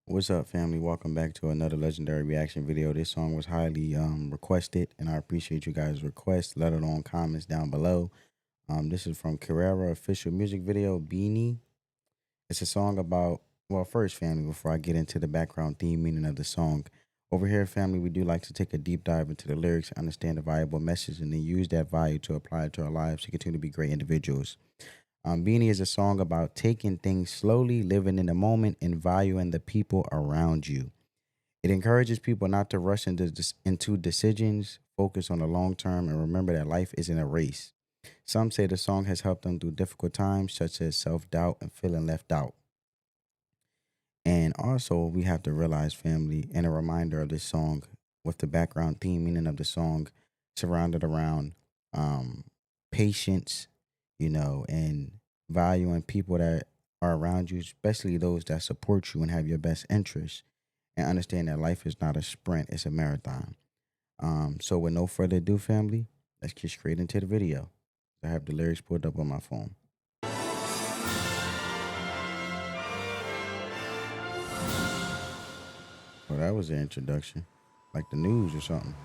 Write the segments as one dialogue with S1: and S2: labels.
S1: What's up, family? Welcome back to another legendary reaction video. This song was highly requested, and I appreciate you guys' requests. Let it on comments down below. This is from Carrera official music video, BINI. It's a song about, well, first, family, before I get into the background theme meaning of the song. Over here, family, we do like to take a deep dive into the lyrics, understand the valuable message, and then use that value to apply it to our lives to continue to be great individuals. Beanie is a song about taking things slowly, living in the moment, and valuing the people around you. It encourages people not to rush into decisions, focus on the long term, and remember that life isn't a race. Some say the song has helped them through difficult times, such as self doubt and feeling left out. And also, we have to realize, family, and a reminder of this song with the background theme meaning of the song surrounded around um, patience, and valuing people that are around you, especially those that support you and have your best interests, and understand that life is not a sprint, it's a marathon. So, with no further ado, family, let's get straight into the video. I have the lyrics pulled up on my phone. Well, that was the introduction, like the news or something.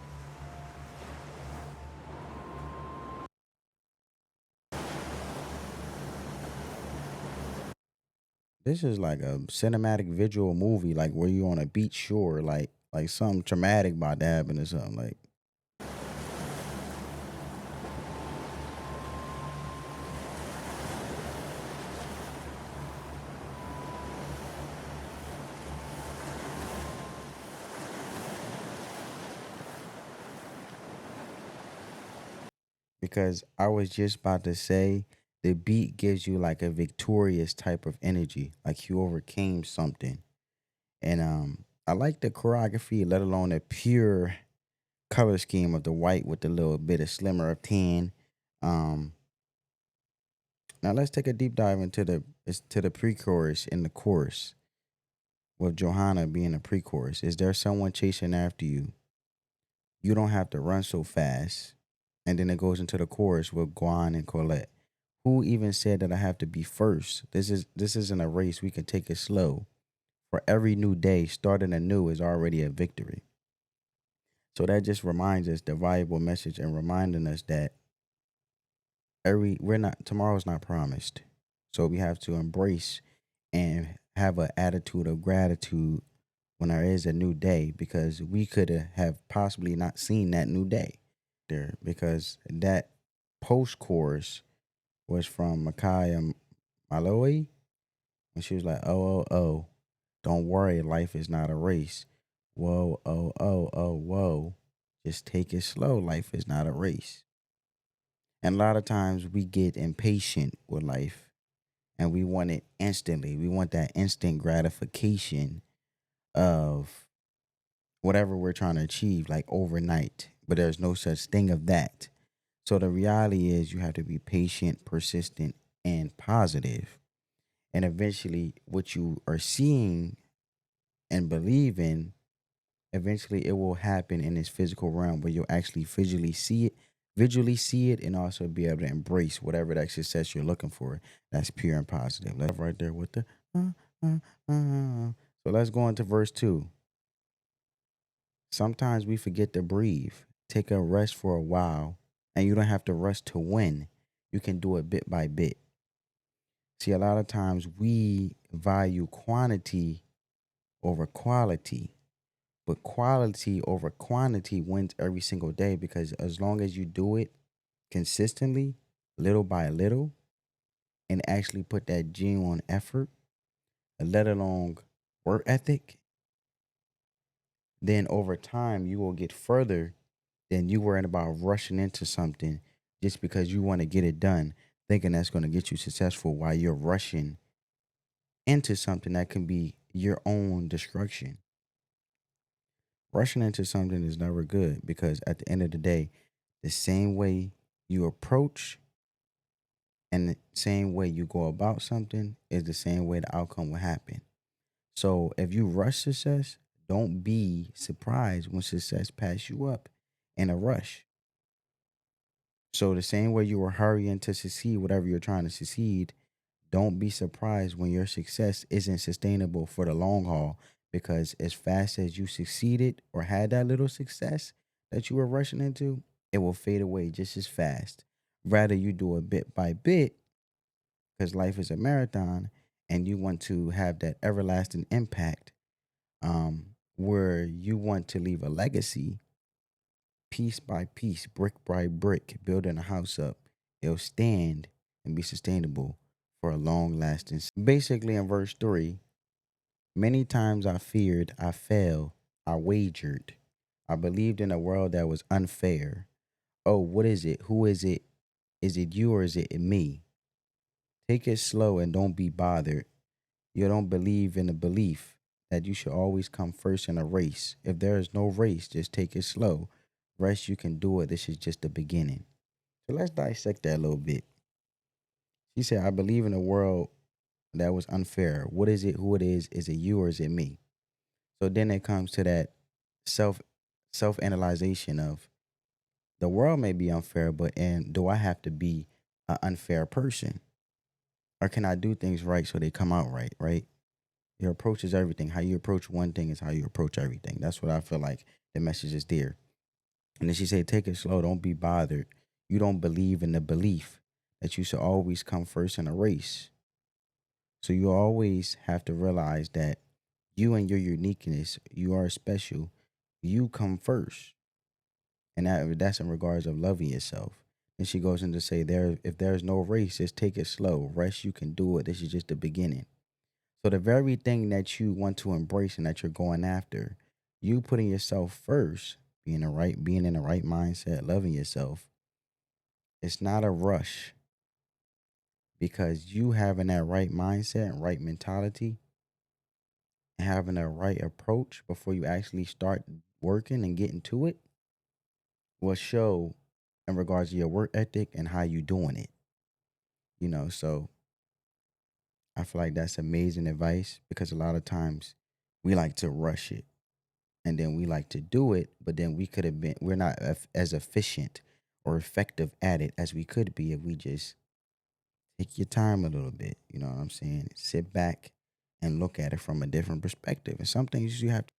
S1: This is like a cinematic visual movie, like where you on a beach shore, like something traumatic about to happen or something. Like because I was just about to say the beat gives you like a victorious type of energy, like you overcame something. And I like the choreography, let alone the pure color scheme of the white with the little bit of slimmer of tan. Um Now let's take a deep dive into the pre-chorus and the chorus, with Johanna being a pre-chorus. Is there someone chasing after you? You don't have to run so fast. And then it goes into the chorus with Guan and Colette. Who even said that I have to be first? This isn't a race. We can take it slow. For every new day, starting anew is already a victory. So that just reminds us the valuable message and reminding us that we're not tomorrow's not promised. So we have to embrace and have an attitude of gratitude when there is a new day, because we could have possibly not seen that new day there, because that post chorus was from Micaiah Malloy when she was like, "Oh, oh, oh, don't worry, life is not a race. Whoa, oh, oh, oh, whoa, just take it slow. Life is not a race." And a lot of times we get impatient with life and we want it instantly. We want that instant gratification of whatever we're trying to achieve, like overnight. But there's no such thing of that. So the reality is you have to be patient, persistent, and positive. And eventually what you are seeing and believing, eventually it will happen in this physical realm where you'll actually visually see it, and also be able to embrace whatever that success you're looking for. That's pure and positive. Let's right there with the uh, so let's go into verse 2. Sometimes we forget to breathe. Take a rest for a while, and you don't have to rush to win. You can do it bit by bit. See, a lot of times we value quantity over quality, but quality over quantity wins every single day, because as long as you do it consistently, little by little, and actually put that genuine effort, let alone work ethic, then over time you will get further than you worrying about rushing into something just because you want to get it done, thinking that's going to get you successful while you're rushing into something that can be your own destruction. Rushing into something is never good, because at the end of the day, the same way you approach and the same way you go about something is the same way the outcome will happen. So if you rush success, don't be surprised when success pass you up in a rush. So the same way you were hurrying to succeed, whatever you're trying to succeed, don't be surprised when your success isn't sustainable for the long haul, because as fast as you succeeded or had that little success that you were rushing into, it will fade away just as fast. Rather, you do it bit by bit because life is a marathon and you want to have that everlasting impact, where you want to leave a legacy piece by piece, brick by brick, building a house up. It'll stand and be sustainable for a long lasting. Basically, in verse 3, many times I feared, I fell, I wagered. I believed in a world that was unfair. Oh, what is it? Who is it? Is it you or is it me? Take it slow and don't be bothered. You don't believe in the belief that you should always come first in a race. If there is no race, just take it slow. Rest, you can do it. This is just the beginning. So let's dissect that a little bit. She said, I believe in a world that was unfair. What is it? Who it is? Is it you or is it me? So then it comes to that self analyzation of the world may be unfair, but and do I have to be an unfair person? Or can I do things right so they come out right, right? Your approach is everything. How you approach one thing is how you approach everything. That's what I feel like the message is there. And then she said, take it slow. Don't be bothered. You don't believe in the belief that you should always come first in a race. So you always have to realize that you and your uniqueness, you are special. You come first. And that's in regards of loving yourself. And she goes in to say, if there's no race, just take it slow. Rest, you can do it. This is just the beginning. So the very thing that you want to embrace and that you're going after, you putting yourself first, being in the right mindset, loving yourself, it's not a rush, because you having that right mindset and right mentality and having a right approach before you actually start working and getting to it will show in regards to your work ethic and how you doing it. So I feel like that's amazing advice, because a lot of times we like to rush it and then we like to do it, but then we're not as efficient or effective at it as we could be if we just take your time a little bit. You know what I'm saying? Sit back and look at it from a different perspective. And some things you have to.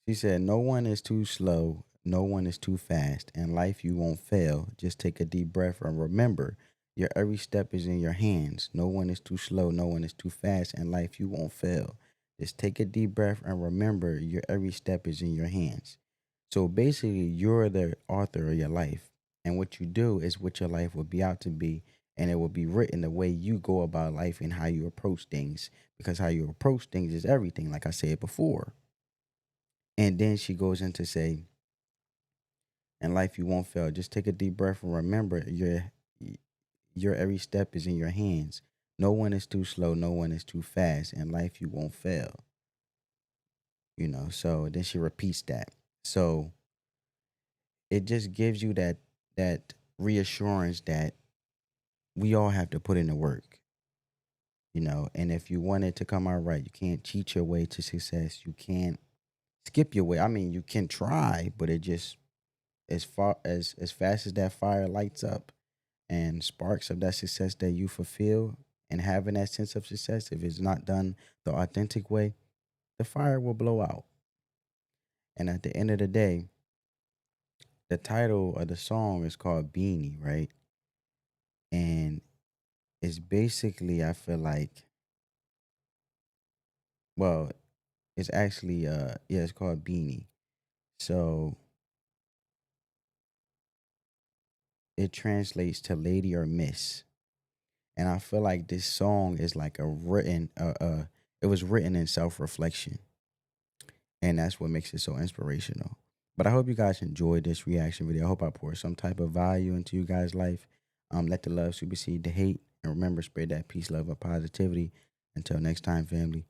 S1: She said, no one is too slow, no one is too fast. In life, you won't fail. Just take a deep breath and remember your every step is in your hands. No one is too slow, no one is too fast. In life, you won't fail. Just take a deep breath and remember your every step is in your hands. So basically, you're the author of your life. And what you do is what your life will be out to be. And it will be written the way you go about life and how you approach things. Because how you approach things is everything, like I said before. And then she goes in to say, in life you won't fail. Just take a deep breath and remember your every step is in your hands. No one is too slow, no one is too fast. In life you won't fail. So then she repeats that. So it just gives you that reassurance that we all have to put in the work. And if you want it to come out right, you can't cheat your way to success. You can't skip your way. I mean, you can try, but it just as fast as that fire lights up and sparks of that success that you fulfill and having that sense of success, if it's not done the authentic way, the fire will blow out. And at the end of the day, the title of the song is called Beanie, right? And it's basically, I feel like, well, it's actually yeah, it's called Beanie. So it translates to lady or miss. And I feel like this song is like it was written in self-reflection. And that's what makes it so inspirational. But I hope you guys enjoyed this reaction video. I hope I poured some type of value into you guys' life. Let the love supersede the hate. And remember, spread that peace, love, and positivity. Until next time, family.